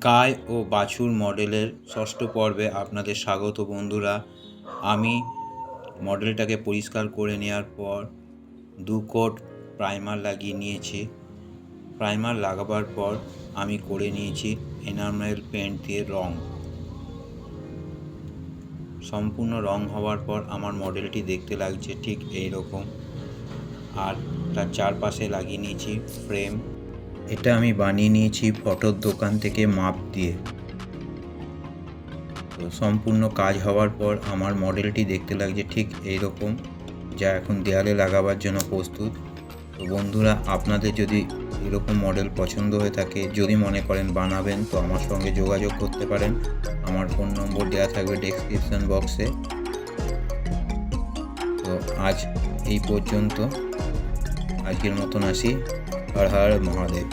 গাই ও বাছুর মডেলের ষষ্ঠ পর্বে আপনাদের স্বাগত বন্ধুরা। আমি মডেলটাকে পরিষ্কার করে নেওয়ার পর 2 কোট প্রাইমার লাগিয়ে নিয়েছি। প্রাইমার লাগাবার পর আমি করে নিয়েছি এনামেল পেন্ট দিয়ে রং। সম্পূর্ণ রং হওয়ার পর আমার মডেলটি দেখতে লাগছে ঠিক এই রকম। আর তার চারপাশে লাগিয়ে নিয়েছি ফ্রেম। এটা আমি বানিয়ে নিয়েছি ফটোর দোকান থেকে মাপ দিয়ে। তো সম্পূর্ণ কাজ হওয়ার পর আমার মডেলটি দেখতে লাগছে ঠিক এই রকম, যা এখন দেয়ালে লাগাবার জন্য প্রস্তুত। তো বন্ধুরা, আপনাদের যদি এরকম মডেল পছন্দ হয়ে থাকে, যদি মনে করেন বানাবেন, তো আমার সঙ্গে যোগাযোগ করতে পারেন। আমার ফোন নম্বর দেওয়া থাকবে ডেসক্রিপশন বক্সে। তো আজ এই পর্যন্ত, আজকের মতন আসি। হর হর মহাদেব।